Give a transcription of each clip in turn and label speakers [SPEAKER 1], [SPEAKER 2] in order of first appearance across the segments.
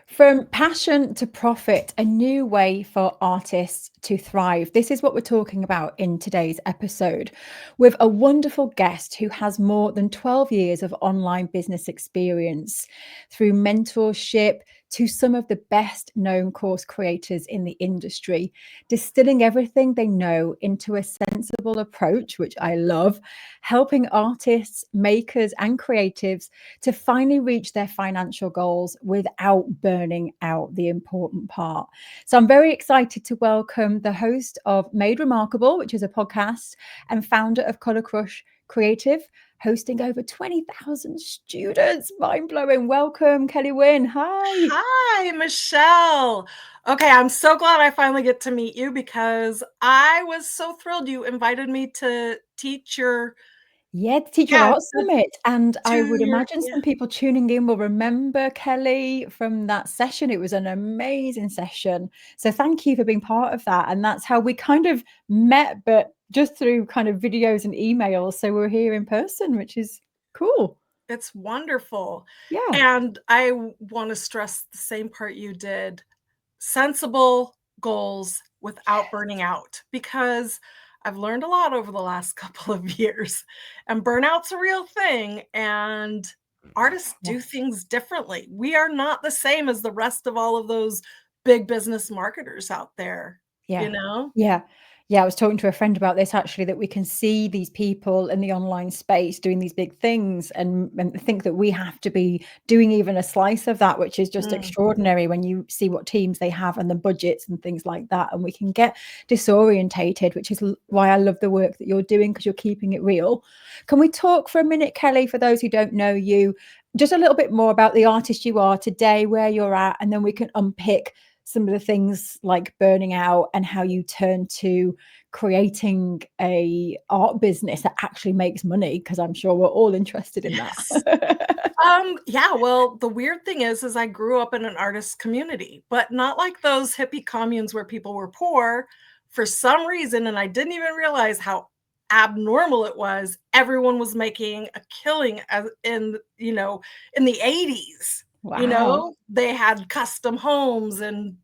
[SPEAKER 1] From passion to profit, a new way for artists to thrive. This is what we're talking about in today's episode with a wonderful guest who has more than 12 years of online business experience through mentorship to some of the best known course creators in the industry, distilling everything they know into a sensible approach, which I love, helping artists, makers, and creatives to finally reach their financial goals without burning out the important part. So I'm very excited to welcome the host of Made Remarkable, which is a podcast, and founder of Color Crush Creative, hosting over 20,000 students. Mind blowing. Welcome, Kellee Wynne. Hi.
[SPEAKER 2] Hi, Michelle. Okay, I'm so glad I finally get to meet you because I was so thrilled you invited me to teach your
[SPEAKER 1] Yeah, the Teacher
[SPEAKER 2] yeah,
[SPEAKER 1] Arts Summit. And I would imagine
[SPEAKER 2] yeah.
[SPEAKER 1] some people tuning in will remember Kellee from that session. It was an amazing session. So thank you for being part of that. And that's how we kind of met, but just through kind of videos and emails. So we're here in person, which is cool.
[SPEAKER 2] It's wonderful.
[SPEAKER 1] Yeah.
[SPEAKER 2] And I want to stress the same part you did. Sensible goals without burning out, because I've learned a lot over the last couple of years, and burnout's a real thing, and artists do
[SPEAKER 1] Yes.
[SPEAKER 2] things differently. We are not the same as the rest of all of those big business marketers out there,
[SPEAKER 1] Yeah.
[SPEAKER 2] you know?
[SPEAKER 1] Yeah. Yeah, I was talking to a friend about this actually, that we can see these people in the online space doing these big things and think that we have to be doing even a slice of that, which is just
[SPEAKER 2] Mm.
[SPEAKER 1] extraordinary when you see what teams they have and the budgets and things like that. And we can get disorientated, which is why I love the work that you're doing, because you're keeping it real. Can we talk for a minute, Kellee, for those who don't know you, just a little bit more about the artist you are today, where you're at, and then we can unpick some of the things like burning out and how you turn to creating a art business that actually makes money, because I'm sure we're all interested in
[SPEAKER 2] Yes.
[SPEAKER 1] that.
[SPEAKER 2] Yeah, well, the weird thing is I grew up in an artist community, but not like those hippie communes where people were poor. For some reason, and I didn't even realize how abnormal it was, everyone was making a killing in the 80s.
[SPEAKER 1] Wow.
[SPEAKER 2] They had custom homes and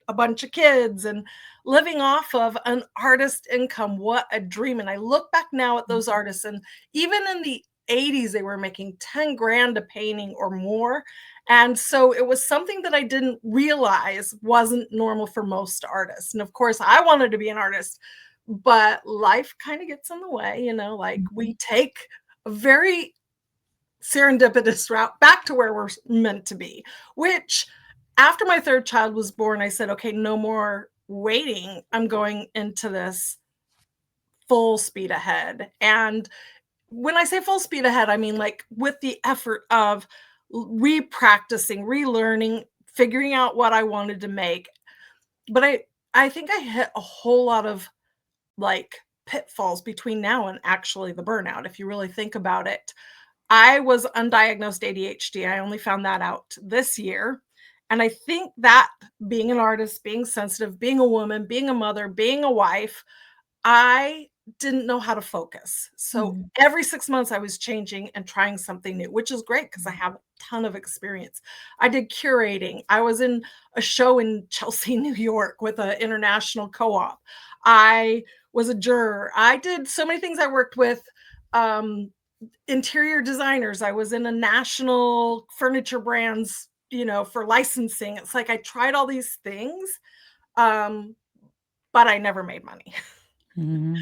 [SPEAKER 2] a bunch of kids and living off of an artist income. What a dream. And I look back now at those artists, and even in the 80s, they were making 10 grand a painting or more. And so it was something that I didn't realize wasn't normal for most artists. And of course, I wanted to be an artist, but life kind of gets in the way, like we take a very serendipitous route back to where we're meant to be, which after my third child was born, I said, okay, no more waiting. I'm going into this full speed ahead. And when I say full speed ahead, I mean like with the effort of re-practicing, relearning, figuring out what I wanted to make. But I think I hit a whole lot of like pitfalls between now and actually the burnout, if you really think about it. I was undiagnosed ADHD. I only found that out this year. And I think that being an artist, being sensitive, being a woman, being a mother, being a wife, I didn't know how to focus. So
[SPEAKER 1] Mm.
[SPEAKER 2] every 6 months I was changing and trying something new, which is great because I have a ton of experience. I did curating. I was in a show in Chelsea, New York with an international co-op. I was a juror. I did so many things. I worked with interior designers. I was in a national furniture brands, for licensing. It's like I tried all these things, um, but I never made money.
[SPEAKER 1] Mm. Mm.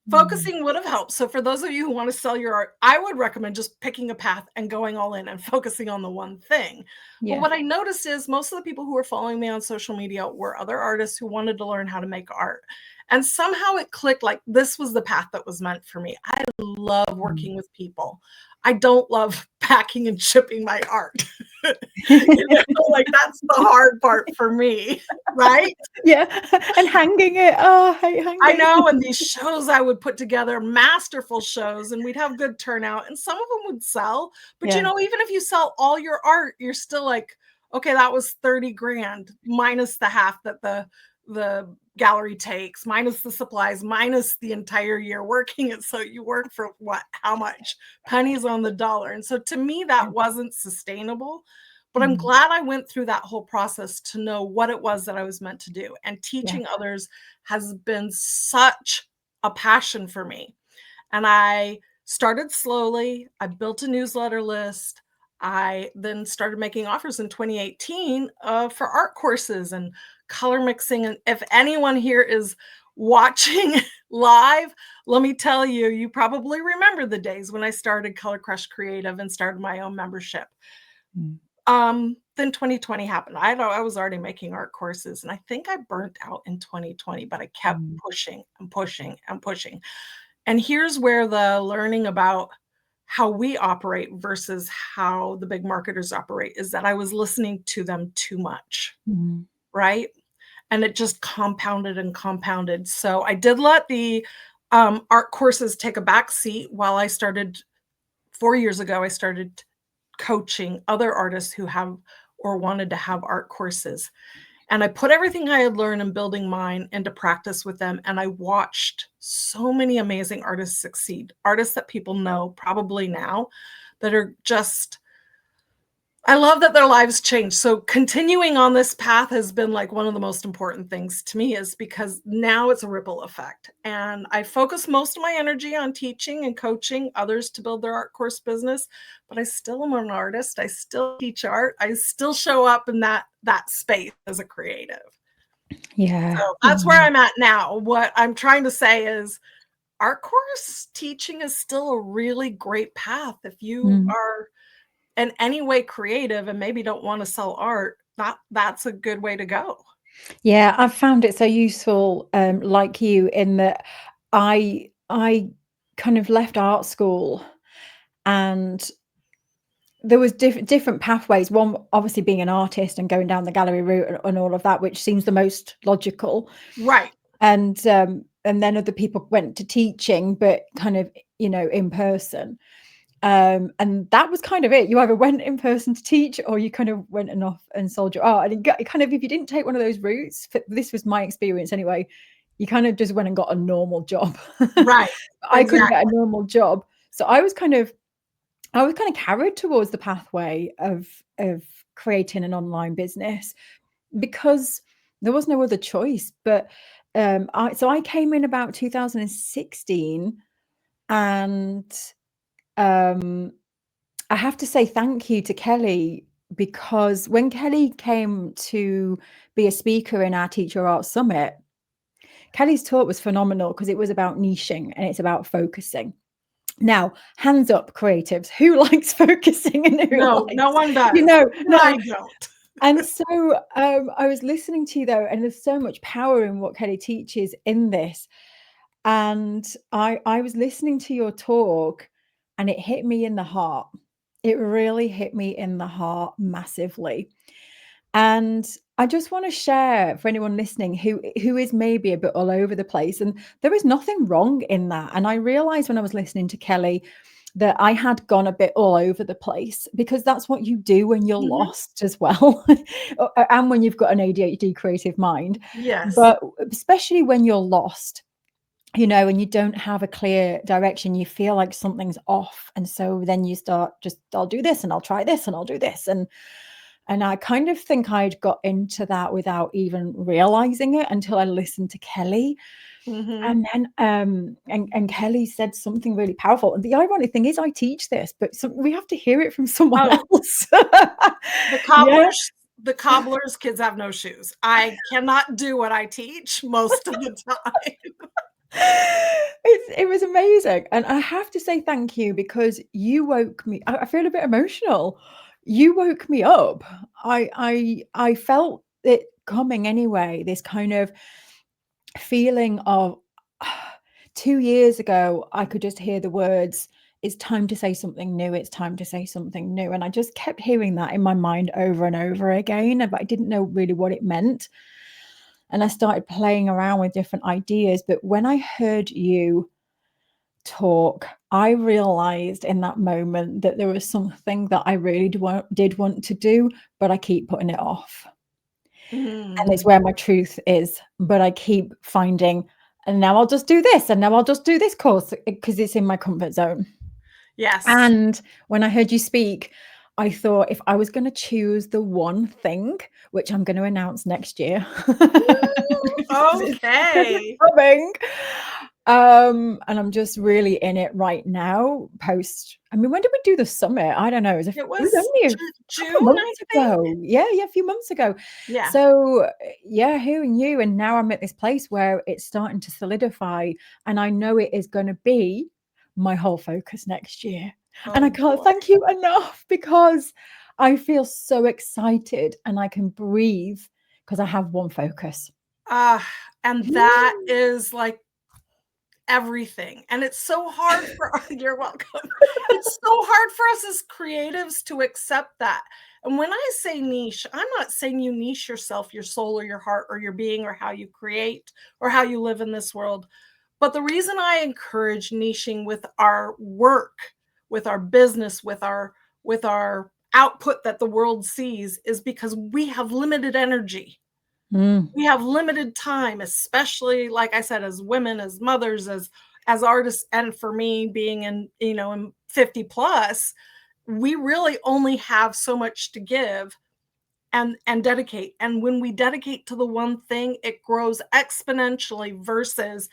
[SPEAKER 2] Focusing would have helped. So for those of you who want to sell your art, I would recommend just picking a path and going all in and focusing on the one thing. But
[SPEAKER 1] Yeah.
[SPEAKER 2] what I noticed is most of the people who were following me on social media were other artists who wanted to learn how to make art. And somehow it clicked, like this was the path that was meant for me. I love
[SPEAKER 1] Mm.
[SPEAKER 2] working with people. I don't love packing and shipping my art. Like that's the hard part for me, right?
[SPEAKER 1] Yeah. And hanging it. Oh, I hate
[SPEAKER 2] I
[SPEAKER 1] hanging.
[SPEAKER 2] know, and these shows I would put together, masterful shows, and we'd have good turnout, and some of them would sell. But
[SPEAKER 1] Yeah.
[SPEAKER 2] even if you sell all your art, you're still like, okay, that was 30 grand minus the half that the gallery takes, minus the supplies, minus the entire year working it. So you work for what? How much? Pennies on the dollar. And so to me, that wasn't sustainable. But I'm
[SPEAKER 1] Mm.
[SPEAKER 2] glad I went through that whole process to know what it was that I was meant to do. And
[SPEAKER 1] Yeah.
[SPEAKER 2] teaching others has been such a passion for me. And I started slowly. I built a newsletter list. I then started making offers in 2018 for art courses and color mixing. And if anyone here is watching live, let me tell you, you probably remember the days when I started Color Crush Creative and started my own membership.
[SPEAKER 1] Mm.
[SPEAKER 2] Then 2020 happened. I was already making art courses, and I think I burnt out in 2020, but I kept
[SPEAKER 1] Mm.
[SPEAKER 2] pushing and pushing and pushing. And here's where the learning about how we operate versus how the big marketers operate is that I was listening to them too much,
[SPEAKER 1] Mm.
[SPEAKER 2] right? And it just compounded and compounded. So I did let the art courses take a back seat while I started 4 years ago. I started coaching other artists who have or wanted to have art courses. And I put everything I had learned in building mine into practice with them. And I watched so many amazing artists succeed, artists that people know probably now that are just, I love that their lives changed. So continuing on this path has been like one of the most important things to me, is because now it's a ripple effect. And I focus most of my energy on teaching and coaching others to build their art course business, but I still am an artist. I still teach art. I still show up in that space as a creative.
[SPEAKER 1] Yeah.
[SPEAKER 2] So that's where
[SPEAKER 1] Yeah.
[SPEAKER 2] I'm at now. What I'm trying to say is art course teaching is still a really great path. If you
[SPEAKER 1] Mm.
[SPEAKER 2] are in any way creative and maybe don't want to sell art, that's a good way to go.
[SPEAKER 1] Yeah, I've found it so useful, like you, in that I kind of left art school, and there was different pathways. One, obviously being an artist and going down the gallery route and all of that, which seems the most logical.
[SPEAKER 2] Right.
[SPEAKER 1] And then other people went to teaching, but kind of, in person. And that was kind of it. You either went in person to teach, or you kind of went and off and sold your art. And kind of, if you didn't take one of those routes, this was my experience anyway, you kind of just went and got a normal job.
[SPEAKER 2] Right.
[SPEAKER 1] I couldn't get a
[SPEAKER 2] Exactly.
[SPEAKER 1] normal job. So I was kind of carried towards the pathway of creating an online business, because there was no other choice. But I came in about 2016, and um I have to say thank you to Kellee, because when Kellee came to be a speaker in our Teacher Art Summit, Kellee's talk was phenomenal because it was about niching and it's about focusing. Now, hands up, creatives, who likes focusing and who
[SPEAKER 2] No, no
[SPEAKER 1] likes,
[SPEAKER 2] one does. Even
[SPEAKER 1] no.
[SPEAKER 2] I don't.
[SPEAKER 1] And so I was listening to you though, and there's so much power in what Kellee teaches in this. And I was listening to your talk, and it hit me in the heart. It really hit me in the heart massively. And I just want to share for anyone listening who is maybe a bit all over the place, and there is nothing wrong in that. And I realized when I was listening to Kellee that I had gone a bit all over the place, because that's what you do when you're
[SPEAKER 2] Mhm.
[SPEAKER 1] lost as well, and when you've got an ADHD creative mind.
[SPEAKER 2] Yes.
[SPEAKER 1] But especially when you're lost, and you don't have a clear direction, you feel like something's off. And so then you start, just, I'll do this and I'll try this and I'll do this. And I kind of think I'd got into that without even realizing it until I listened to Kellee.
[SPEAKER 2] Mhm.
[SPEAKER 1] And then and Kellee said something really powerful. And the ironic thing is I teach this, but we have to hear it from someone
[SPEAKER 2] Oh,
[SPEAKER 1] else.
[SPEAKER 2] the
[SPEAKER 1] Yeah.
[SPEAKER 2] cobbler's kids have no shoes. I cannot do what I teach most of the time.
[SPEAKER 1] It was amazing, and I have to say thank you, because you woke me. I feel a bit emotional. You woke me up. I felt it coming anyway. This kind of feeling of 2 years ago, I could just hear the words, "It's time to say something new. It's time to say something new," and I just kept hearing that in my mind over and over again, but I didn't know really what it meant. And I started playing around with different ideas. But when I heard you talk, I realized in that moment that there was something that I really did want to do, but I keep putting it off. And it's
[SPEAKER 2] Mhm.
[SPEAKER 1] where my truth is. But I keep finding, and now I'll just do this, and now I'll just do this course because it's in my comfort zone.
[SPEAKER 2] Yes.
[SPEAKER 1] And when I heard you speak, I thought if I was going to choose the one thing, which I'm going to announce next year, because it's
[SPEAKER 2] Okay.
[SPEAKER 1] coming, and I'm just really in it right now. I mean, when did we do the summit? I don't know. It
[SPEAKER 2] It
[SPEAKER 1] was
[SPEAKER 2] was
[SPEAKER 1] only a couple of
[SPEAKER 2] June, I
[SPEAKER 1] months
[SPEAKER 2] think?
[SPEAKER 1] ago. Yeah, a few months ago.
[SPEAKER 2] Yeah.
[SPEAKER 1] So yeah, hearing you, and now I'm at this place where it's starting to solidify, and I know it is going to be my whole focus next year. And I
[SPEAKER 2] Oh,
[SPEAKER 1] can't
[SPEAKER 2] boy.
[SPEAKER 1] thank you enough because I feel so excited and I can breathe because I have one focus.
[SPEAKER 2] Ah, and that is, like, everything, and it's so hard for you're welcome. It's so hard for us as creatives to accept that, and when I say niche, I'm not saying you niche yourself, your soul, or your heart, or your being, or how you create, or how you live in this world, but the reason I encourage niching with our work, with our business, with our output that the world sees is because we have limited energy.
[SPEAKER 1] Mm,
[SPEAKER 2] We have limited time, especially like I said, as women, as mothers, as artists, and for me being in, in 50 plus, we really only have so much to give and dedicate. And when we dedicate to the one thing, it grows exponentially versus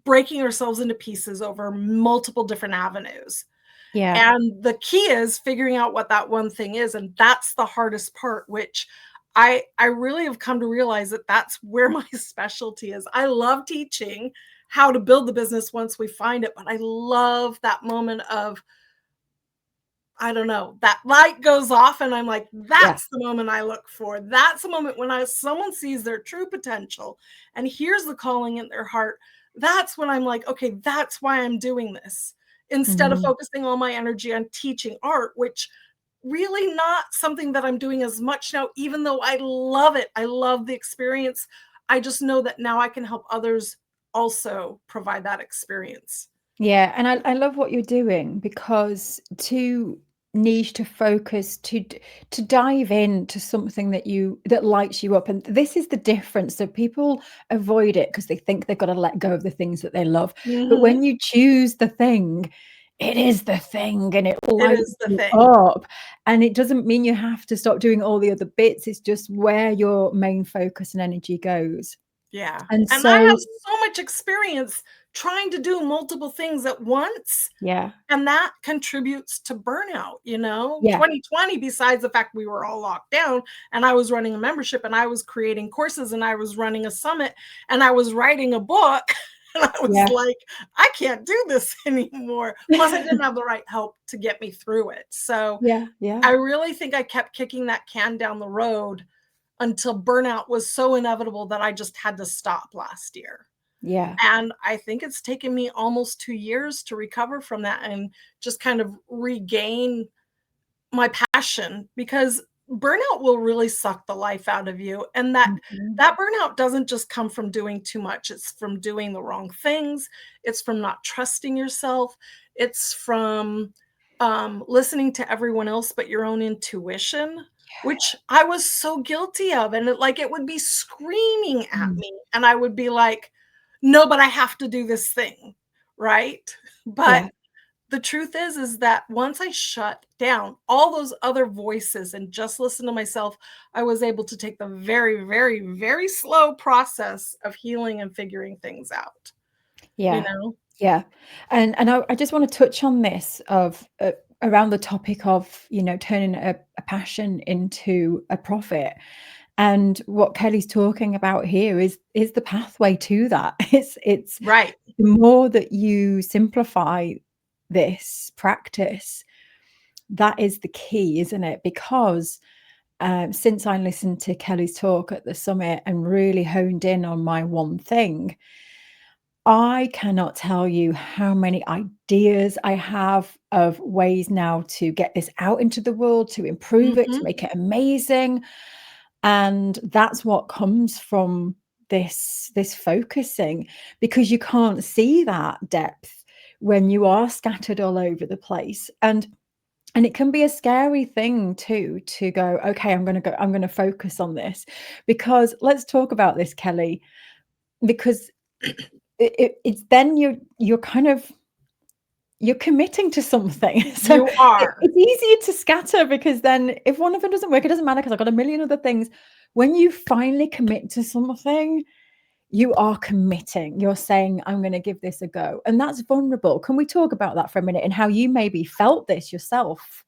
[SPEAKER 2] breaking ourselves into pieces over multiple different avenues.
[SPEAKER 1] yeah,
[SPEAKER 2] And the key is figuring out what that one thing is, and that's the hardest part, which I really have come to realize that that's where my specialty is. I love teaching how to build the business once we find it, but I love that moment of, I don't know, that light goes off and I'm like,
[SPEAKER 1] yeah,
[SPEAKER 2] that's the moment I look for. That's the moment when someone sees their true potential and hears the calling in their heart. That's when I'm like, okay, that's why I'm doing this. Instead of
[SPEAKER 1] mhm.
[SPEAKER 2] focusing all my energy on teaching art, which really not something that I'm doing as much now, even though I love it. I love the experience. I just know that now I can help others also provide that experience.
[SPEAKER 1] Yeah, and I love what you're doing because to niche, to focus, to dive into something that lights you up, and this is the difference. So people avoid it because they think they've got to let go of the things that they love. But
[SPEAKER 2] Mhm.
[SPEAKER 1] when you choose the thing, it is the thing, and it
[SPEAKER 2] It
[SPEAKER 1] lights
[SPEAKER 2] is the
[SPEAKER 1] you
[SPEAKER 2] thing.
[SPEAKER 1] up. And it doesn't mean you have to stop doing all the other bits. It's just where your main focus and energy goes.
[SPEAKER 2] Yeah,
[SPEAKER 1] And
[SPEAKER 2] and I have
[SPEAKER 1] so,
[SPEAKER 2] so much experience trying to do multiple things at once,
[SPEAKER 1] yeah,
[SPEAKER 2] and that contributes to burnout,
[SPEAKER 1] yeah,
[SPEAKER 2] 2020, besides the fact we were all locked down and I was running a membership and I was creating courses and I was running a summit and I was writing a book, and I was
[SPEAKER 1] yeah,
[SPEAKER 2] like, "I can't do this anymore." Plus, I didn't have the right help to get me through it, so
[SPEAKER 1] yeah, yeah,
[SPEAKER 2] I really think I kept kicking that can down the road until burnout was so inevitable that I just had to stop last year.
[SPEAKER 1] yeah.
[SPEAKER 2] And I think it's taken me almost 2 years to recover from that and just kind of regain my passion, because burnout will really suck the life out of you, and that
[SPEAKER 1] Mhm.
[SPEAKER 2] that burnout doesn't just come from doing too much, it's from doing the wrong things, it's from not trusting yourself, it's from, listening to everyone else but your own intuition, which I was so guilty of, and it would be screaming at
[SPEAKER 1] Mm.
[SPEAKER 2] me, and I would be like, "No, but I have to do this thing," right? But
[SPEAKER 1] Yeah,
[SPEAKER 2] the truth is that once I shut down all those other voices and just listen to myself, I was able to take the very, very, very slow process of healing and figuring things out, you
[SPEAKER 1] yeah,
[SPEAKER 2] know?
[SPEAKER 1] yeah. And I just wanna touch on this of, around the topic of, turning a passion into a profit. And what Kelly's talking about here is the pathway to that. It's
[SPEAKER 2] Right.
[SPEAKER 1] the more that you simplify this practice, that is the key, isn't it? Because, since I listened to Kelly's talk at the summit and really honed in on my one thing, I cannot tell you how many ideas I have of ways now to get this out into the world, to improve it, to
[SPEAKER 2] Mhm.
[SPEAKER 1] make it amazing. And that's what comes from this focusing, because you can't see that depth when you are scattered all over the place. And it can be a scary thing too to go, okay, I'm going to focus on this. Because let's talk about this, Kelly, because it's then you're kind of you're committing to something. So
[SPEAKER 2] You are.
[SPEAKER 1] it's easier to scatter because then if one of them doesn't work, it doesn't matter because I've got a million other things. When you finally commit to something, you are committing. You're saying, I'm going to give this a go. And that's vulnerable. Can we talk about that for a minute and how you maybe felt this yourself?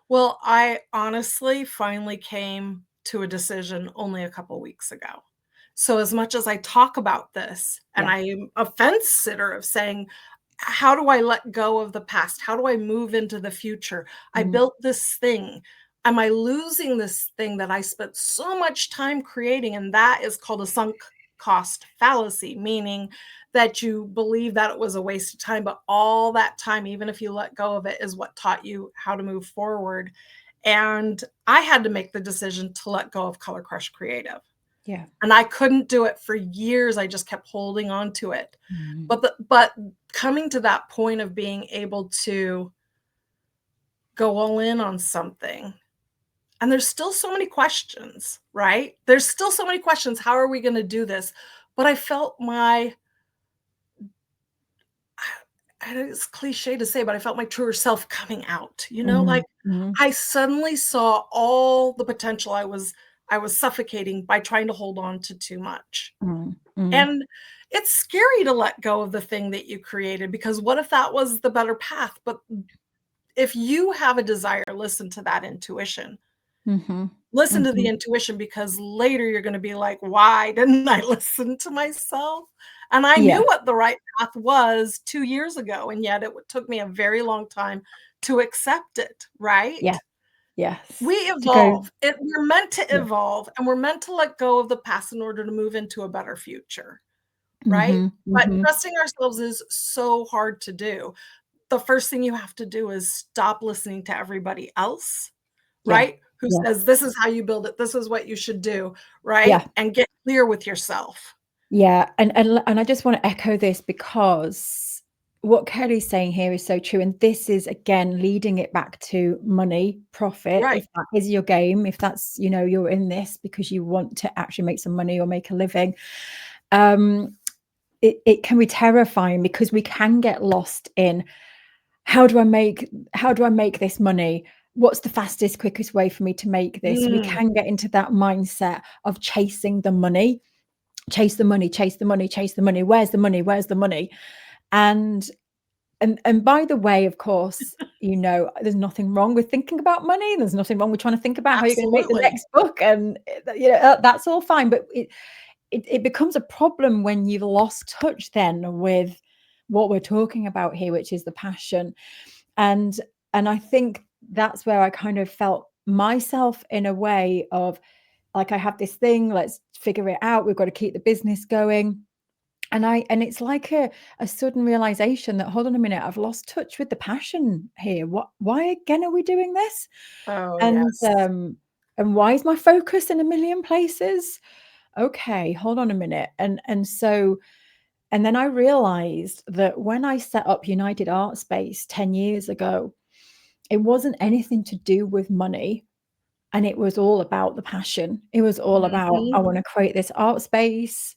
[SPEAKER 2] Well, I honestly finally came to a decision only a couple weeks ago. So as much as I talk about this and
[SPEAKER 1] Yeah.
[SPEAKER 2] I am a fence sitter of saying, how do I let go of the past? How do I move into the future? I
[SPEAKER 1] Mm,
[SPEAKER 2] built this thing. Am I losing this thing that I spent so much time creating? And that is called a sunk cost fallacy, meaning that you believe that it was a waste of time, but all that time, even if you let go of it, is what taught you how to move forward. And I had to make the decision to let go of Color Crush Creative.
[SPEAKER 1] yeah.
[SPEAKER 2] And I couldn't do it for years. I just kept holding on to it.
[SPEAKER 1] Mm,
[SPEAKER 2] But coming to that point of being able to go all in on something, and there's still so many questions, right? There's still so many questions. How are we going to do this? But I felt my, it's cliche to say, but I felt my truer self coming out,
[SPEAKER 1] mm,
[SPEAKER 2] like
[SPEAKER 1] mm,
[SPEAKER 2] I suddenly saw all the potential I was suffocating by trying to hold on to too much.
[SPEAKER 1] mm, mm,
[SPEAKER 2] And it's scary to let go of the thing that you created because what if that was the better path? But if you have a desire, listen to that intuition.
[SPEAKER 1] mhm,
[SPEAKER 2] Listen to the
[SPEAKER 1] mhm.
[SPEAKER 2] intuition because later you're going to be like, why didn't I listen to myself? And I
[SPEAKER 1] Yeah,
[SPEAKER 2] knew what the right path was 2 years ago. And yet it took me a very long time to accept it, right?
[SPEAKER 1] yeah, yes.
[SPEAKER 2] We
[SPEAKER 1] To go,
[SPEAKER 2] evolve. We're meant to
[SPEAKER 1] yeah.
[SPEAKER 2] evolve and we're meant to let go of the past in order to move into a better future. Right?
[SPEAKER 1] Mhm,
[SPEAKER 2] But
[SPEAKER 1] mhm.
[SPEAKER 2] trusting ourselves is so hard to do. The first thing you have to do is stop listening to everybody else,
[SPEAKER 1] Yeah,
[SPEAKER 2] right? Who
[SPEAKER 1] yeah,
[SPEAKER 2] says, "This is how you build it. This is what you should do," right?
[SPEAKER 1] yeah.
[SPEAKER 2] And get clear with yourself.
[SPEAKER 1] Yeah, and I just want to echo this because what Kelly's saying here is so true, and this is again leading it back to money, profit.
[SPEAKER 2] Right.
[SPEAKER 1] If that is your game, if that's, you're in this because you want to actually make some money or make a living, um, it can be terrifying because we can get lost in how do I make this money? What's the fastest, quickest way for me to make this? We
[SPEAKER 2] Mm,
[SPEAKER 1] can get into that mindset of chasing the money. Chase the money, chase the money, chase the money. Where's the money? Where's the money? And and by the way, of course, there's nothing wrong with thinking about money. There's nothing wrong with trying to think about how you're going to make the
[SPEAKER 2] absolutely.
[SPEAKER 1] next book, and that's all fine. But it becomes a problem when you've lost touch then with what we're talking about here, which is the passion. And and I think that's where I kind of felt myself in a way of like, I have this thing, let's figure it out. We've got to keep the business going. And it's like a sudden realization that, hold on a minute, I've lost touch with the passion here. Why again are we doing this?
[SPEAKER 2] Oh,
[SPEAKER 1] And
[SPEAKER 2] yes.
[SPEAKER 1] why is my focus in a million places? Okay, hold on a minute. And then I realized that when I set up United Art Space 10 years ago, it wasn't anything to do with money. And it was all about the passion. It was all about, I
[SPEAKER 2] Mhm.
[SPEAKER 1] want to create this art space.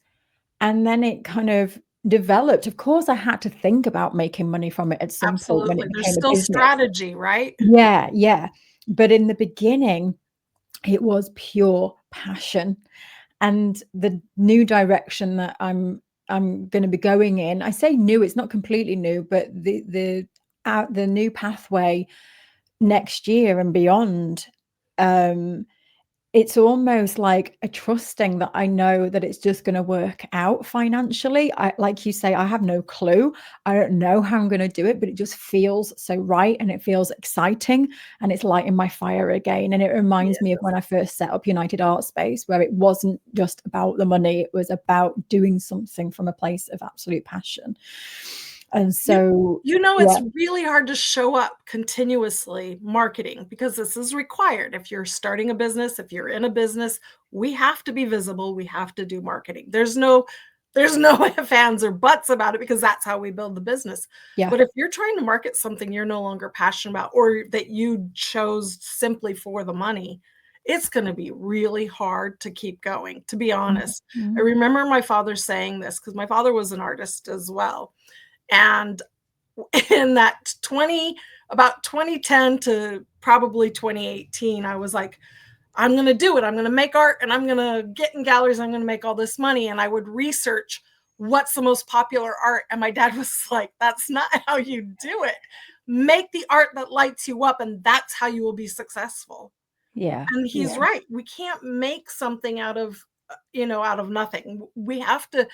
[SPEAKER 1] And then it kind of developed. Of course, I had to think about making money from it at some point when it
[SPEAKER 2] Absolutely. There's
[SPEAKER 1] became a
[SPEAKER 2] still
[SPEAKER 1] business.
[SPEAKER 2] strategy, right?
[SPEAKER 1] Yeah, yeah. But in the beginning, it was pure passion. And the new direction that I'm gonna be going in, I say new, it's not completely new, but the new pathway next year and beyond, um, it's almost like a trusting that I know that it's just gonna work out financially. I like you say, I have no clue. I don't know how I'm gonna do it, but it just feels so right, and it feels exciting, and it's lighting my fire again, and it reminds me of
[SPEAKER 2] Yes.
[SPEAKER 1] when I first set up United Art Space, where it wasn't just about the money, it was about doing something from a place of absolute passion. And
[SPEAKER 2] You
[SPEAKER 1] so
[SPEAKER 2] it's
[SPEAKER 1] yeah,
[SPEAKER 2] really hard to show up continuously marketing because this is required. If you're starting a business, if you're in a business, we have to be visible, we have to do marketing. There's no ifs, ands, or buts about it because that's how we build the business.
[SPEAKER 1] yeah,
[SPEAKER 2] But if you're trying to market something you're no longer passionate about or that you chose simply for the money, it's gonna be really hard to keep going, to be
[SPEAKER 1] mhm,
[SPEAKER 2] honest. I
[SPEAKER 1] mhm,
[SPEAKER 2] remember my father saying this because my father was an artist as well. And in that 20 about 2010 to probably 2018, I was like, I'm going to do it. I'm going to make art and I'm going to get in galleries. I'm going to make all this money. And I would research what's the most popular art. And my dad was like, that's not how you do it. Make the art that lights you up, and that's how you will be successful.
[SPEAKER 1] Yeah.
[SPEAKER 2] And he's
[SPEAKER 1] Yeah.
[SPEAKER 2] right. We can't make something out of, out of nothing. We have to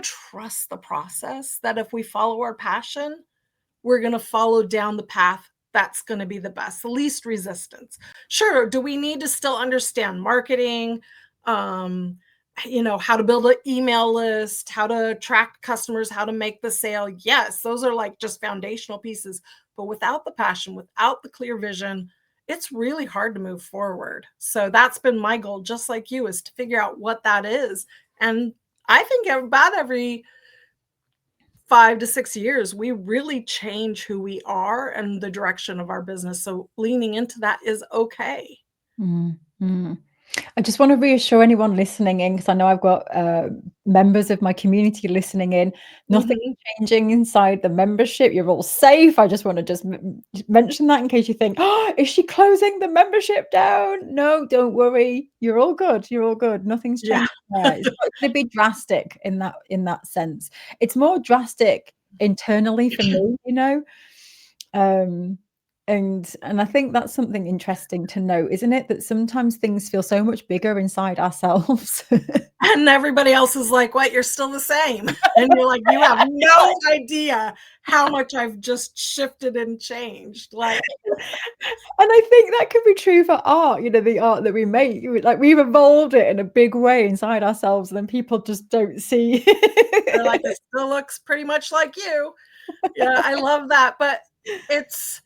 [SPEAKER 2] trust the process, that if we follow our passion, we're going to follow down the path that's going to be the best, the least resistance. Sure, do we need to still understand marketing, um, how to build an email list, how to attract customers, how to make the sale? Yes, those are like just foundational pieces. But without the passion, without the clear vision, it's really hard to move forward. So that's been my goal, just like you, is to figure out what that is. And I think about every 5 to 6 years, we really change who we are and the direction of our business. So leaning into that is okay.
[SPEAKER 1] Mm, mm. I just want to reassure anyone listening in, because I know I've got members of my community listening in. Nothing's
[SPEAKER 2] Mhm.
[SPEAKER 1] changing inside the membership. You're all safe. I just want to just mention that in case you think, oh, is she closing the membership down? No, don't worry. You're all good. You're all good. Nothing's
[SPEAKER 2] Yeah.
[SPEAKER 1] changing there. It's not going to be drastic in that sense. It's more drastic internally for me, um, and I think that's something interesting to note, isn't it? That sometimes things feel so much bigger inside ourselves.
[SPEAKER 2] And everybody else is like, "What? You're still the same." And you're like, "You have no idea how much I've just shifted and changed." Like,
[SPEAKER 1] And I think that could be true for art, the art that we make. Like, we've evolved it in a big way inside ourselves, and then people just don't see.
[SPEAKER 2] they're like, "It still looks pretty much like you." Yeah, I love that. But it's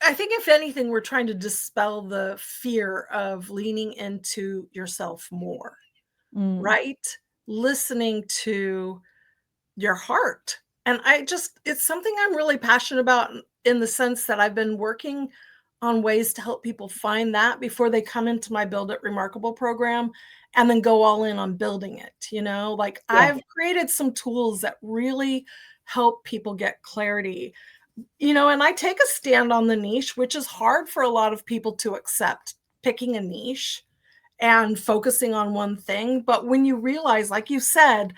[SPEAKER 2] I think if anything, we're trying to dispel the fear of leaning into yourself more,
[SPEAKER 1] Mm,
[SPEAKER 2] right? Listening to your heart. And it's something I'm really passionate about, in the sense that I've been working on ways to help people find that before they come into my Build It Remarkable program and then go all in on building it. Like,
[SPEAKER 1] yeah.
[SPEAKER 2] I've created some tools that really help people get clarity. And I take a stand on the niche, which is hard for a lot of people to accept, picking a niche and focusing on one thing. But when you realize, like you said,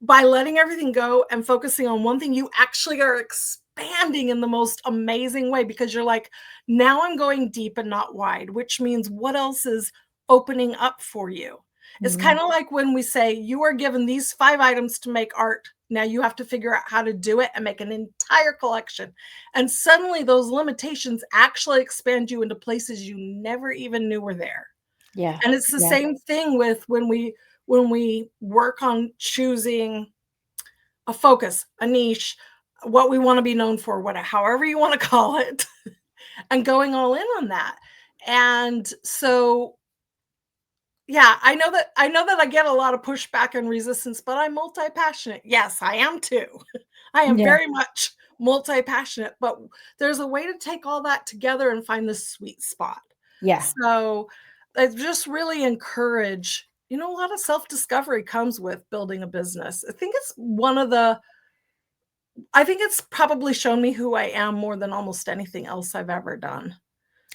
[SPEAKER 2] by letting everything go and focusing on one thing, you actually are expanding in the most amazing way, because you're like, now I'm going deep and not wide, which means what else is opening up for you? It's
[SPEAKER 1] Mm,
[SPEAKER 2] kind of like when we say you are given these 5 items to make art. Now you have to figure out how to do it and make an entire collection. And suddenly those limitations actually expand you into places you never even knew were there.
[SPEAKER 1] yeah.
[SPEAKER 2] And it's the
[SPEAKER 1] Yeah.
[SPEAKER 2] same thing with when we work on choosing a focus, a niche, what we want to be known for, however you want to call it, and going all in on that. And so, yeah, I know that I get a lot of pushback and resistance, but I'm multi-passionate. Yes, I am too. I am
[SPEAKER 1] Yeah.
[SPEAKER 2] very much multi-passionate, but there's a way to take all that together and find the sweet spot.
[SPEAKER 1] Yeah.
[SPEAKER 2] So, I just really encourage, a lot of self-discovery comes with building a business. I think it's probably shown me who I am more than almost anything else I've ever done.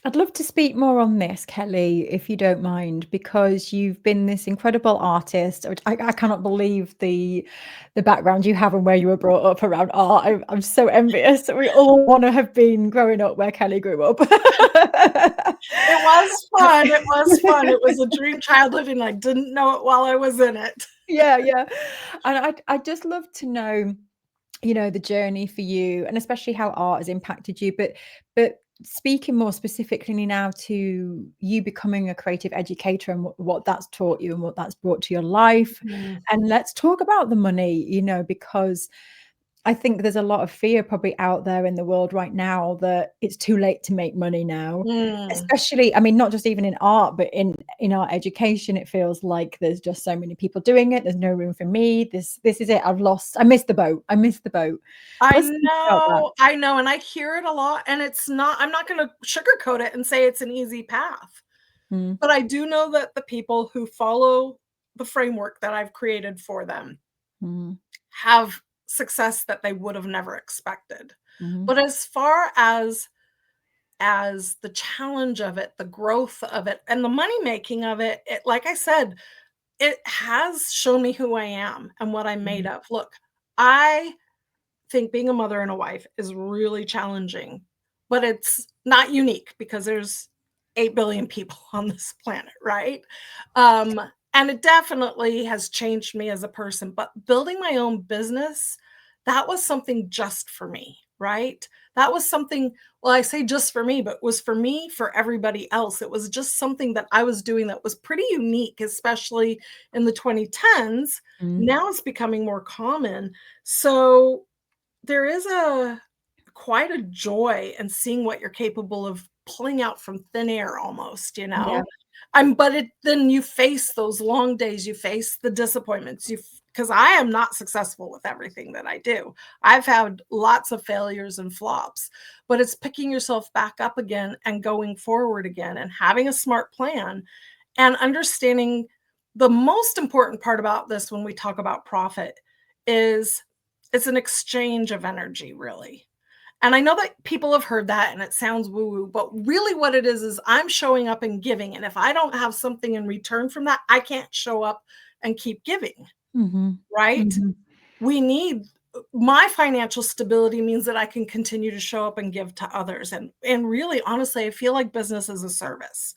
[SPEAKER 1] I'd love to speak more on this, Kelly, if you don't mind, because you've been this incredible artist. Which I cannot believe the background you have and where you were brought up around art. I'm so envious. We all want to have been growing up where Kelly grew up.
[SPEAKER 2] It was fun, it was fun. It was a dream childhood, and I didn't know it while I was in it.
[SPEAKER 1] Yeah, yeah. And I'd just love to know, the journey for you, and especially how art has impacted you, but speaking more specifically now to you becoming a creative educator, and what that's taught you and what that's brought to your life.
[SPEAKER 2] Mhm.
[SPEAKER 1] And let's talk about the money, because I think there's a lot of fear probably out there in the world right now that it's too late to make money now.
[SPEAKER 2] Mm.
[SPEAKER 1] Especially, I mean, not just even in art, but in our education, it feels like there's just so many people doing it. There's no room for me. This is it. I missed the boat. I missed the boat.
[SPEAKER 2] I
[SPEAKER 1] Let's speak about that.
[SPEAKER 2] know, I know, and I hear it a lot, and I'm not gonna sugarcoat it and say it's an easy path,
[SPEAKER 1] Mm,
[SPEAKER 2] but I do know that the people who follow the framework that I've created for them
[SPEAKER 1] mm,
[SPEAKER 2] have success that they would have never expected.
[SPEAKER 1] Mhm.
[SPEAKER 2] But as far as the challenge of it, the growth of it, and the money making of it, like I said, it has shown me who I am and what I'm made
[SPEAKER 1] Mhm.
[SPEAKER 2] of. Look, I think being a mother and a wife is really challenging, but it's not unique because there's 8 billion people on this planet, right? Um, and it definitely has changed me as a person, but building my own business, that was something just for me, right? That was something, well, I say just for me, but was for me, for everybody else. It was just something that I was doing that was pretty unique, especially in the 2010s.
[SPEAKER 1] Mm.
[SPEAKER 2] Now it's becoming more common. So there is a quite a joy in seeing what you're capable of pulling out from thin air almost, you
[SPEAKER 1] Yeah.
[SPEAKER 2] know? But it then you face those long days, you face the disappointments, because I am not successful with everything that I do. I've had lots of failures and flops, but it's picking yourself back up again and going forward again and having a smart plan and understanding the most important part about this when we talk about profit is it's an exchange of energy, really. And I know that people have heard that and it sounds woo woo, but really what it is I'm showing up and giving. And if I don't have something in return from that, I can't show up and keep giving,
[SPEAKER 1] Mhm.
[SPEAKER 2] right?
[SPEAKER 1] Mhm.
[SPEAKER 2] We need my financial stability means that I can continue to show up and give to others. And really, honestly, I feel like business is a service.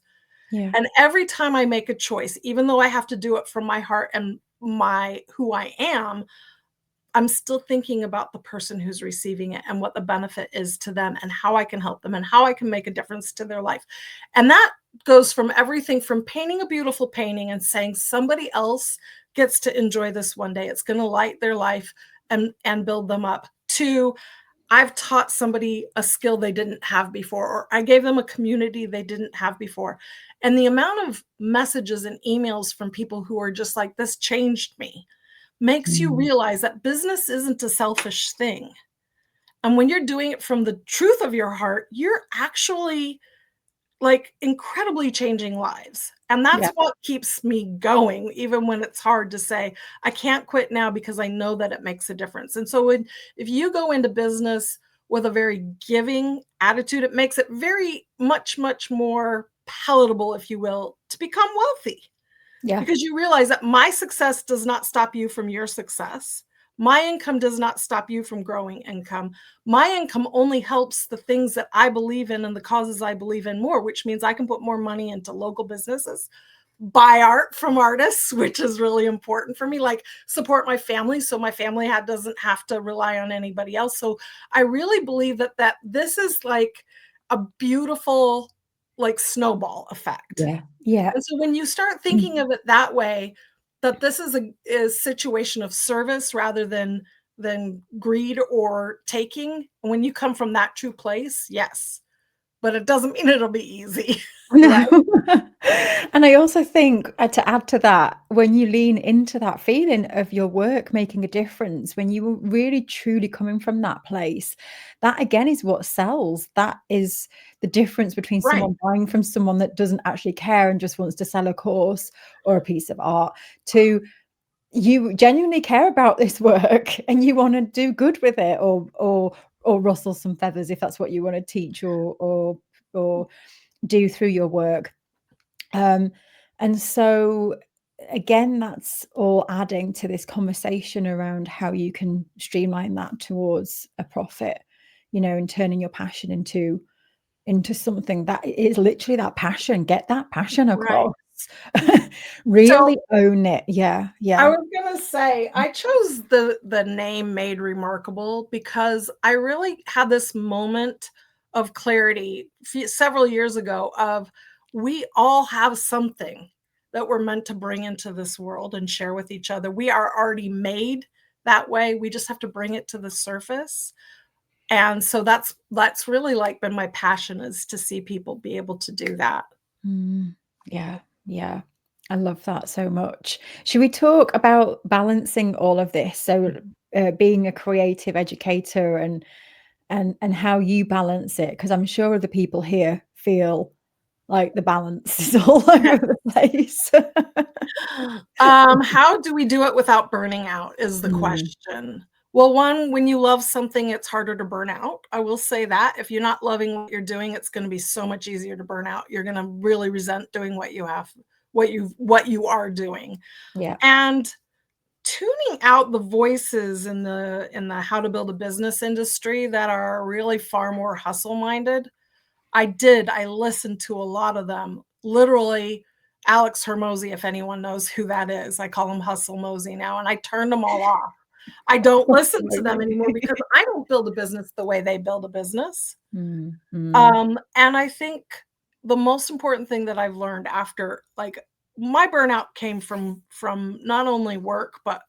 [SPEAKER 1] Yeah.
[SPEAKER 2] And every time I make a choice, even though I have to do it from my heart and my who I am, I'm still thinking about the person who's receiving it and what the benefit is to them and how I can help them and how I can make a difference to their life. And that goes from everything from painting a beautiful painting and saying somebody else gets to enjoy this one day. It's going to light their life and build them up to I've taught somebody a skill they didn't have before, or I gave them a community they didn't have before. And the amount of messages and emails from people who are just like, this changed me, makes you
[SPEAKER 1] Mm.
[SPEAKER 2] realize that business isn't a selfish thing. And when you're doing it from the truth of your heart, you're actually like incredibly changing lives. And that's
[SPEAKER 1] Yeah.
[SPEAKER 2] what keeps me going, even when it's hard to say, I can't quit now because I know that it makes a difference. And so if you go into business with a very giving attitude, it makes it very much, much more palatable, if you will, to become wealthy
[SPEAKER 1] Yeah.
[SPEAKER 2] because you realize that my success does not stop you from your success. My income does not stop you from growing income. My income only helps the things that I believe in and the causes I believe in more, which means I can put more money into local businesses, buy art from artists, which is really important for me, like support my family so my family doesn't have to rely on anybody else. So I really believe that this is like a beautiful like snowball effect.
[SPEAKER 1] Yeah. Yeah.
[SPEAKER 2] And so when you start
[SPEAKER 1] Mm.
[SPEAKER 2] thinking of it that way, that this is a situation of service rather than greed or taking, when you come from that true place, yes, but it doesn't mean it'll be easy, right?
[SPEAKER 1] No. And I also think, to add to that, when you lean into that feeling of your work making a difference, when you are really truly coming from that place, that again is what sells. That is the difference between
[SPEAKER 2] Right,
[SPEAKER 1] someone buying from someone that doesn't actually care and just wants to sell a course or a piece of art, to you genuinely care about this work and you wanna do good with it, or rustle some feathers if that's what you wanna teach or do through your work. Um, and so again, that's all adding to this conversation around how you can streamline that towards a profit, and turning your passion into something that is literally that passion. Get that passion
[SPEAKER 2] right.
[SPEAKER 1] across.
[SPEAKER 2] So
[SPEAKER 1] Really own it. Yeah,
[SPEAKER 2] I
[SPEAKER 1] yeah.
[SPEAKER 2] was gonna say, I chose the name Made Remarkable because I really had this moment of clarity several years ago of we all have something that we're meant to bring into this world and share with each other. We are already made that way. We just have to bring it to the surface. And so that's really like been my passion is to see people be able to do that.
[SPEAKER 1] Mm, yeah, yeah. I love that so much. Should we talk about balancing all of this? So, being a creative educator and how you balance it, because I'm sure other people here feel like the balance is all over the place.
[SPEAKER 2] How do we do it without burning out is the
[SPEAKER 1] Mm,
[SPEAKER 2] question. Well, one, when you love something, it's harder to burn out. I will say that. If you're not loving what you're doing, it's gonna be so much easier to burn out. You're gonna really resent doing what you are doing.
[SPEAKER 1] Yeah.
[SPEAKER 2] And tuning out the voices in the how to build a business industry that are really far more hustle minded. I listened to a lot of them. Literally, Alex Hermosi, if anyone knows who that is, I call him Hustle Mosey now, and I turned them all off. I don't listen to them anymore because I don't build a business the way they build a business.
[SPEAKER 1] Mm, mm,
[SPEAKER 2] And I think the most important thing that I've learned after, like, my burnout came from not only work, but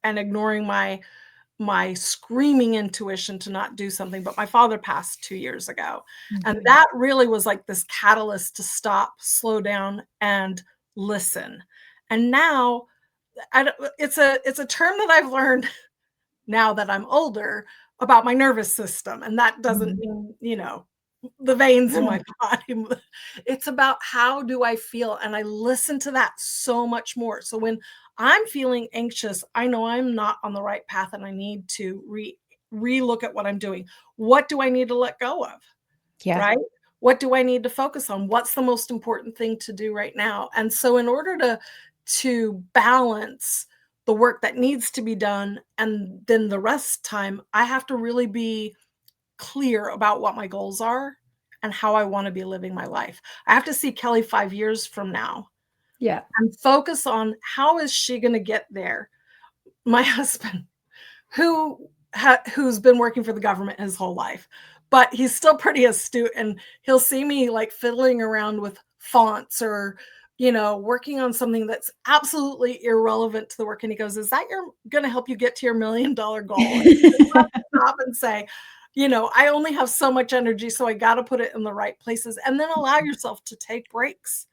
[SPEAKER 2] and ignoring my screaming intuition to not do something, but my father passed 2 years ago, and
[SPEAKER 1] okay.
[SPEAKER 2] that really was like this catalyst to stop, slow down, and listen. And now I don't it's a term that I've learned now that I'm older about my nervous system, and that doesn't
[SPEAKER 1] Mm,
[SPEAKER 2] mean, the veins in
[SPEAKER 1] yeah.
[SPEAKER 2] my body. It's about how do I feel, and I listen to that so much more. So when I'm feeling anxious, I know I'm not on the right path and I need to re-look at what I'm doing. What do I need to let go of?
[SPEAKER 1] Yeah.
[SPEAKER 2] Right? What do I need to focus on? What's the most important thing to do right now? And so in order to balance the work that needs to be done and then the rest time, I have to really be clear about what my goals are and how I want to be living my life. I have to see Kelly 5 years from now
[SPEAKER 1] Yeah.
[SPEAKER 2] and focus on how is she going to get there. My husband, who's been working for the government his whole life, but he's still pretty astute, and he'll see me like fiddling around with fonts or working on something that's absolutely irrelevant to the work, and he goes, is that your going to help you get to your $1 million goal? And I have to stop and say, I only have so much energy, so I got to put it in the right places, and then allow yourself to take breaks.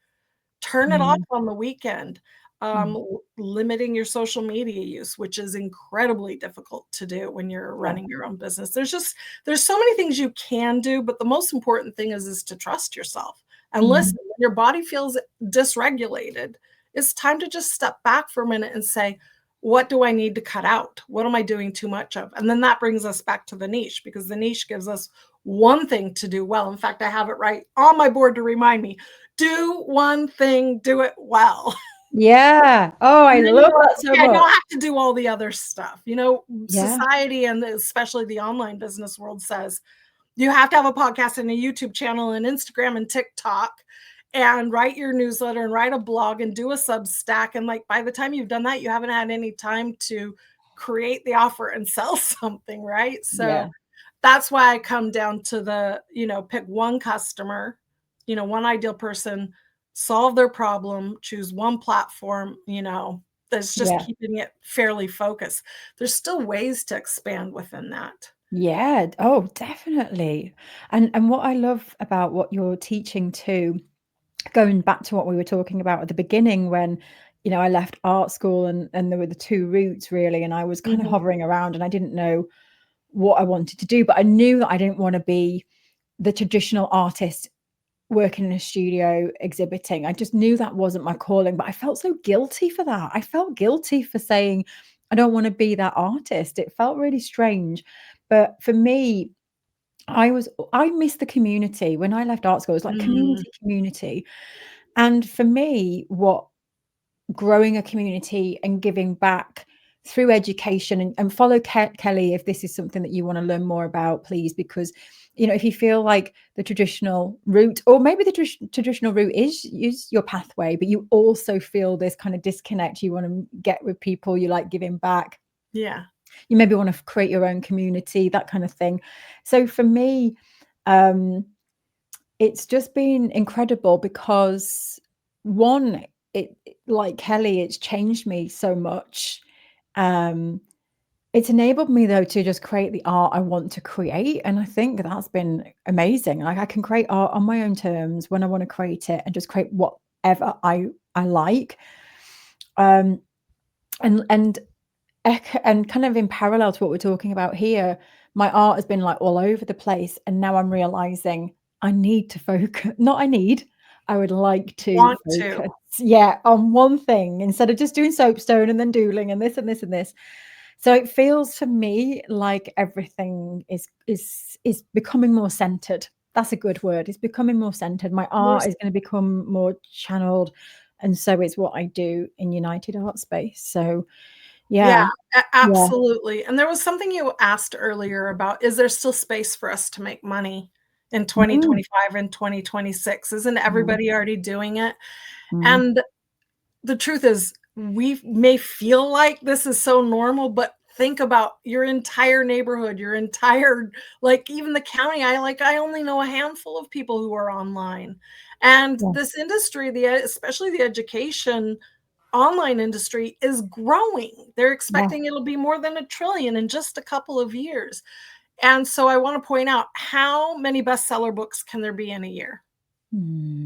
[SPEAKER 2] Turn it off
[SPEAKER 1] Mm,
[SPEAKER 2] on the weekend.
[SPEAKER 1] mm,
[SPEAKER 2] Limiting your social media use, which is incredibly difficult to do when you're
[SPEAKER 1] yeah.
[SPEAKER 2] running your own business. There's so many things you can do, but the most important thing is to trust yourself and
[SPEAKER 1] Mm,
[SPEAKER 2] listen. When your body feels dysregulated, it's time to just step back for a minute and say, what do I need to cut out? What am I doing too much of? And then that brings us back to the niche, because the niche gives us one thing to do well. In fact, I have it right on my board to remind me, do one thing, do it well.
[SPEAKER 1] yeah. Oh, I
[SPEAKER 2] And then you
[SPEAKER 1] love
[SPEAKER 2] go,
[SPEAKER 1] that so
[SPEAKER 2] okay, I
[SPEAKER 1] much.
[SPEAKER 2] don't have to do all the other stuff.
[SPEAKER 1] Yeah.
[SPEAKER 2] Society and especially the online business world says you have to have a podcast and a YouTube channel and Instagram and TikTok and write your newsletter and write a blog and do a Substack. And like by the time you've done that, you haven't had any time to create the offer and sell something, right? So
[SPEAKER 1] Yeah.
[SPEAKER 2] that's why I come down to pick one customer, one ideal person, solve their problem, choose one platform, that's just
[SPEAKER 1] Yeah.
[SPEAKER 2] keeping it fairly focused. There's still ways to expand within that.
[SPEAKER 1] Yeah. Oh, definitely. And what I love about what you're teaching too, going back to what we were talking about at the beginning when, I left art school and there were the two routes really, and I was kind of
[SPEAKER 2] Mhm.
[SPEAKER 1] hovering around and I didn't know what I wanted to do, but I knew that I didn't want to be the traditional artist working in a studio exhibiting. I just knew that wasn't my calling, but I felt so guilty for that. I felt guilty for saying I don't want to be that artist. It felt really strange. But for me, I missed the community. When I left art school, it was like
[SPEAKER 2] Mm,
[SPEAKER 1] community. And for me, what growing a community and giving back through education, and follow Kelly if this is something that you want to learn more about, please, because if you feel like the traditional route, or maybe the traditional route is your pathway, but you also feel this kind of disconnect, you want to get with people, you like giving back,
[SPEAKER 2] yeah.
[SPEAKER 1] you maybe want to create your own community, that kind of thing. So for me, um it's just been incredible because one, like Kelly, it's changed me so much. Um, it's enabled me though to just create the art I want to create, and I think that's been amazing. Like I can create art on my own terms when I want to create it, and just create whatever I like. Um, and and kind of in parallel to what we're talking about here, my art has been like all over the place, and now I'm realizing I need to focus. Not I need, I would like to
[SPEAKER 2] Want
[SPEAKER 1] focus,
[SPEAKER 2] to.
[SPEAKER 1] yeah, on one thing instead of just doing soapstone and then doodling and this and this and this. So it feels for me like everything is becoming more centered. That's a good word. It's becoming more centered. My
[SPEAKER 2] More
[SPEAKER 1] art is going to become more channeled, and so is what I do in United Art Space. So
[SPEAKER 2] Yeah,
[SPEAKER 1] yeah, yeah,
[SPEAKER 2] absolutely, and there was something you asked earlier about, is there still space for us to make money in
[SPEAKER 1] mm,
[SPEAKER 2] 2025 and 2026? Isn't
[SPEAKER 1] mm,
[SPEAKER 2] everybody already doing it?
[SPEAKER 1] mm,
[SPEAKER 2] And the truth is, we may feel like this is so normal, but think about your entire neighborhood, your entire, like, even the county. I only know a handful of people who are online. And
[SPEAKER 1] yeah,
[SPEAKER 2] this industry, especially the education online industry, is growing. They're
[SPEAKER 1] yeah,
[SPEAKER 2] expecting it'll be more than 1 trillion in just a couple of years. And so I want to point out, how many bestseller books can there be in a year?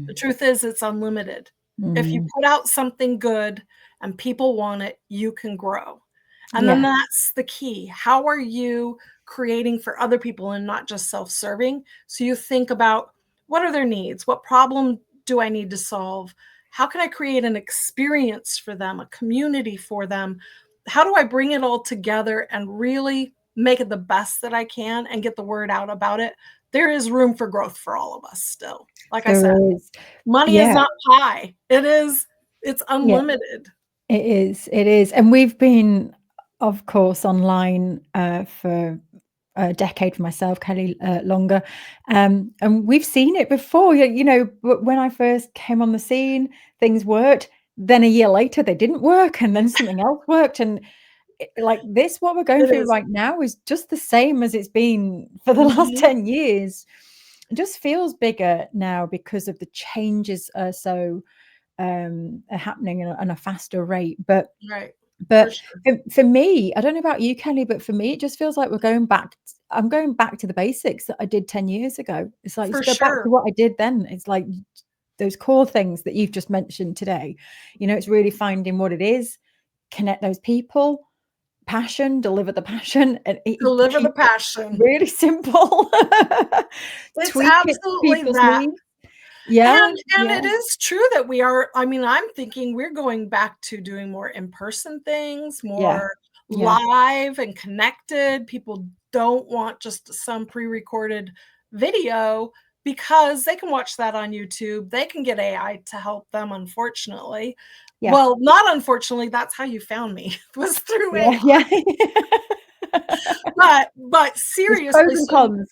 [SPEAKER 2] The
[SPEAKER 1] mm,
[SPEAKER 2] truth is it's unlimited. If you
[SPEAKER 1] mm,
[SPEAKER 2] put out something good and people want it, you can grow. And then
[SPEAKER 1] yeah,
[SPEAKER 2] that's the key. How are you creating for other people and not just self-serving? So you think about, what are their needs? What problem do I need to solve? How can I create an experience for them, a community for them? How do I bring it all together and really make it the best that I can and get the word out about it? There is room for growth for all of us still. Like I
[SPEAKER 1] there
[SPEAKER 2] said,
[SPEAKER 1] is.
[SPEAKER 2] money is
[SPEAKER 1] Yeah,
[SPEAKER 2] not pie. It's
[SPEAKER 1] yeah.
[SPEAKER 2] unlimited.
[SPEAKER 1] It is, and we've been, of course, online, for a decade for myself, Kelly, longer, and we've seen it before. When I first came on the scene, things worked. Then a year later, they didn't work, and then something else worked, and like this, what we're going
[SPEAKER 2] It
[SPEAKER 1] through
[SPEAKER 2] is.
[SPEAKER 1] right now is just the same as it's been for the last
[SPEAKER 2] Mhm.
[SPEAKER 1] 10 years. It just feels bigger now because of the changes are so are happening at a faster rate. But
[SPEAKER 2] Right. For
[SPEAKER 1] but
[SPEAKER 2] sure.
[SPEAKER 1] for me, I don't know about you, Kelly, but for me, it just feels like we're going back. I'm going back to the basics that I did 10 years ago. It's like,
[SPEAKER 2] For
[SPEAKER 1] just go back to
[SPEAKER 2] sure.
[SPEAKER 1] what I did then. It's like those core things that you've just mentioned today. It's really finding what it is, connect those people, passion, deliver the passion, and
[SPEAKER 2] Deliver the
[SPEAKER 1] keep it
[SPEAKER 2] passion.
[SPEAKER 1] really simple.
[SPEAKER 2] It's
[SPEAKER 1] Tweak it to
[SPEAKER 2] absolutely
[SPEAKER 1] people's
[SPEAKER 2] that.
[SPEAKER 1] needs. Yeah,
[SPEAKER 2] And
[SPEAKER 1] yeah,
[SPEAKER 2] it is true that I mean, I'm thinking we're going back to doing more in-person things,
[SPEAKER 1] yeah,
[SPEAKER 2] more
[SPEAKER 1] yeah,
[SPEAKER 2] live and connected. People don't want just some pre-recorded video because they can watch that on YouTube. They can get AI to help them, unfortunately.
[SPEAKER 1] yeah,
[SPEAKER 2] Well, not unfortunately, that's how you found me, was through
[SPEAKER 1] yeah,
[SPEAKER 2] AI.
[SPEAKER 1] yeah.
[SPEAKER 2] But
[SPEAKER 1] There's pros
[SPEAKER 2] seriously,
[SPEAKER 1] and
[SPEAKER 2] so
[SPEAKER 1] cons.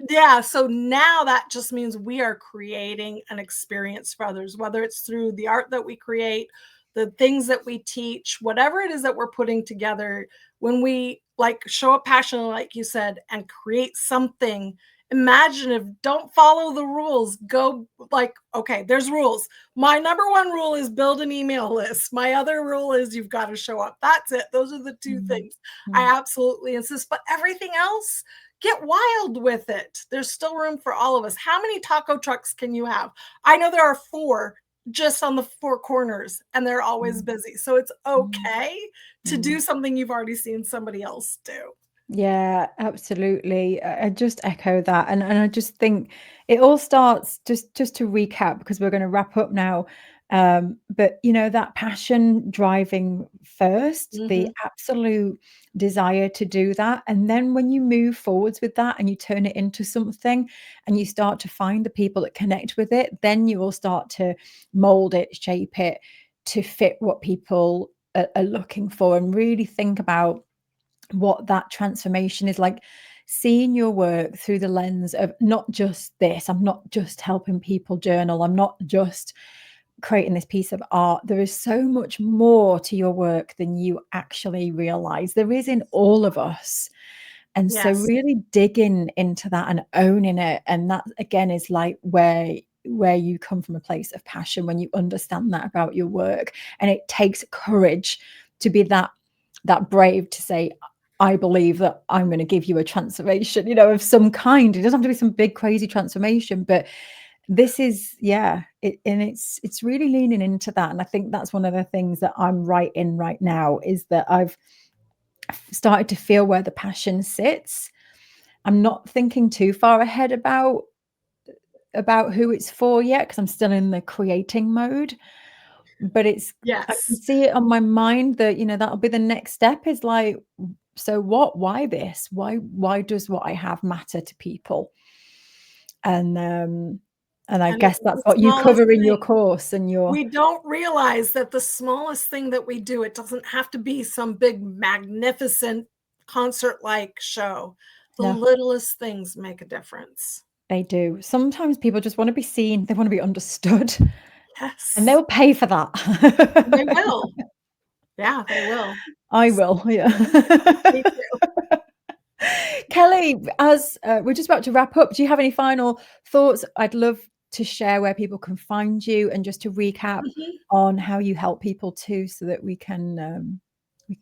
[SPEAKER 2] yeah, so now that just means we are creating an experience for others, whether it's through the art that we create, the things that we teach, whatever it is that we're putting together. When we like show up passionately, like you said, and create something imaginative, don't follow the rules. Go like, okay, there's rules. My number one rule is build an email list. My other rule is you've got to show up. That's it. Those are the two
[SPEAKER 1] Mm,
[SPEAKER 2] things I
[SPEAKER 1] mm,
[SPEAKER 2] absolutely insist. But everything else, get wild with it. There's still room for all of us. How many taco trucks can you have? I know there are 4 just on the 4 corners, and they're always
[SPEAKER 1] mm,
[SPEAKER 2] busy. So it's
[SPEAKER 1] mm,
[SPEAKER 2] okay to do
[SPEAKER 1] mm.
[SPEAKER 2] something you've already seen somebody else do.
[SPEAKER 1] Yeah, absolutely. I just echo that, and I just think it all starts, just to recap, because we're going to wrap up now. But that passion driving first, the
[SPEAKER 2] Mhm.
[SPEAKER 1] absolute desire to do that, and then when you move forwards with that and you turn it into something, and you start to find the people that connect with it, then you will start to mold it, shape it to fit what people are looking for, and really think about what that transformation is like, seeing your work through the lens of not just this. I'm not just helping people journal. I'm not just creating this piece of art. There is so much more to your work than you actually realize. There is in all of us. And so
[SPEAKER 2] Yes.
[SPEAKER 1] really digging into that and owning it. And that again is like where you come from, a place of passion, when you understand that about your work. And it takes courage to be that brave to say, I believe that I'm going to give you a transformation, of some kind. It doesn't have to be some big crazy transformation, but this is, yeah, and it's really leaning into that. And I think that's one of the things that I'm right in right now, is that I've started to feel where the passion sits. I'm not thinking too far ahead about who it's for yet, because I'm still in the creating mode. But I can
[SPEAKER 2] Yes.
[SPEAKER 1] see it on my mind that that'll be the next step, is like, So why this? Why does what I have matter to people? And I
[SPEAKER 2] And
[SPEAKER 1] guess
[SPEAKER 2] it's
[SPEAKER 1] that's
[SPEAKER 2] the
[SPEAKER 1] what you
[SPEAKER 2] smallest
[SPEAKER 1] cover in your
[SPEAKER 2] thing.
[SPEAKER 1] course and your
[SPEAKER 2] We don't realize that the smallest thing that we do, it doesn't have to be some big magnificent concert-like show. The
[SPEAKER 1] no,
[SPEAKER 2] littlest things make a difference.
[SPEAKER 1] they do. Sometimes people just wanna be seen, they wanna be understood, and
[SPEAKER 2] Yes,
[SPEAKER 1] they'll pay for
[SPEAKER 2] they
[SPEAKER 1] that.
[SPEAKER 2] will. Yeah, they will.
[SPEAKER 1] I
[SPEAKER 2] S
[SPEAKER 1] will, yeah.
[SPEAKER 2] Me too.
[SPEAKER 1] Kelly, as we're just about to wrap up, do you have any final thoughts? I'd love to share where people can find you and just to recap
[SPEAKER 2] Mhm.
[SPEAKER 1] on how you help people too, so that we can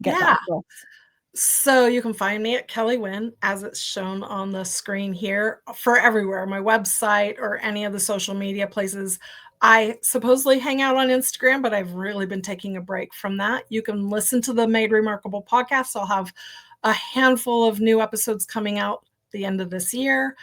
[SPEAKER 1] get that
[SPEAKER 2] Yeah.
[SPEAKER 1] across.
[SPEAKER 2] So you can find me at Kellee Wynne, as it's shown on the screen here, for everywhere, my website or any of the social media places. I supposedly hang out on Instagram, but I've really been taking a break from that. You can listen to the Made Remarkable podcast. I'll have a handful of new episodes coming out the end of this year.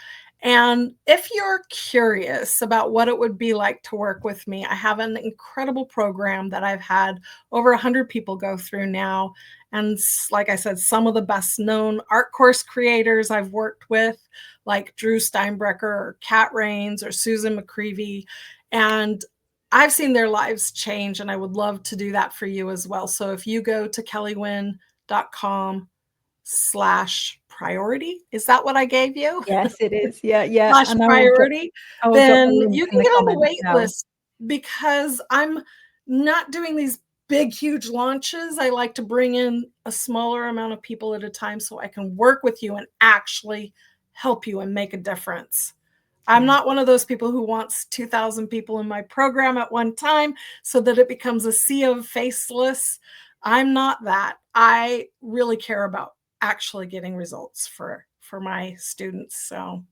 [SPEAKER 2] And if you're curious about what it would be like to work with me, I have an incredible program that I've had over 100 people go through now. And like I said, some of the best known art course creators I've worked with, like Drew Steinbrecher or Kat Rains or Susan McCreevy. And I've seen their lives change, and I would love to do that for you as well. So if you go to kelleewynne.com/priority, is that what I gave you?
[SPEAKER 1] Yes, it is. Yeah, yeah,
[SPEAKER 2] Slash
[SPEAKER 1] and
[SPEAKER 2] priority,
[SPEAKER 1] I will drop the
[SPEAKER 2] then
[SPEAKER 1] link
[SPEAKER 2] you
[SPEAKER 1] in
[SPEAKER 2] can
[SPEAKER 1] the
[SPEAKER 2] get on the
[SPEAKER 1] comments
[SPEAKER 2] wait
[SPEAKER 1] now.
[SPEAKER 2] list because I'm not doing these big, huge launches. I like to bring in a smaller amount of people at a time so I can work with you and actually help you and make a difference. I'm
[SPEAKER 1] Yeah,
[SPEAKER 2] not one of those people who wants 2,000 people in my program at one time so that it becomes a sea of faceless. I'm not that. I really care about actually getting results for my students. So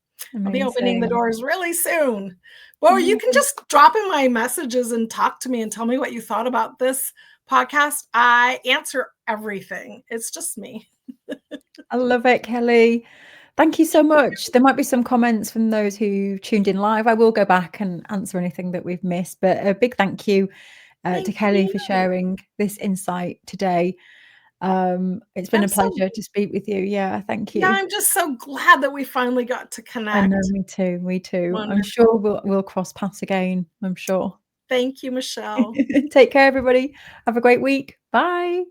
[SPEAKER 2] I'll be opening the
[SPEAKER 1] amazing.
[SPEAKER 2] doors really soon. Well, you can
[SPEAKER 1] Amazing.
[SPEAKER 2] just drop in my messages and talk to me and tell me what you thought about this podcast. I answer everything. It's just me.
[SPEAKER 1] I love it, Kelly. Thank you so much. There might be some comments from those who tuned in live. I will go back and answer anything that we've missed, but a big thank you to
[SPEAKER 2] Thank
[SPEAKER 1] Kelly for
[SPEAKER 2] you.
[SPEAKER 1] sharing this insight today. It's been
[SPEAKER 2] I'm
[SPEAKER 1] a
[SPEAKER 2] so
[SPEAKER 1] pleasure to speak with you. Yeah, thank
[SPEAKER 2] Yeah,
[SPEAKER 1] you.
[SPEAKER 2] I'm just so glad that we finally got to
[SPEAKER 1] I know,
[SPEAKER 2] connect.
[SPEAKER 1] me too, me too. I'm sure
[SPEAKER 2] Wonderful.
[SPEAKER 1] we'll cross paths again, I'm sure.
[SPEAKER 2] Thank you, Michelle.
[SPEAKER 1] Take care, everybody. Have a great week. Bye.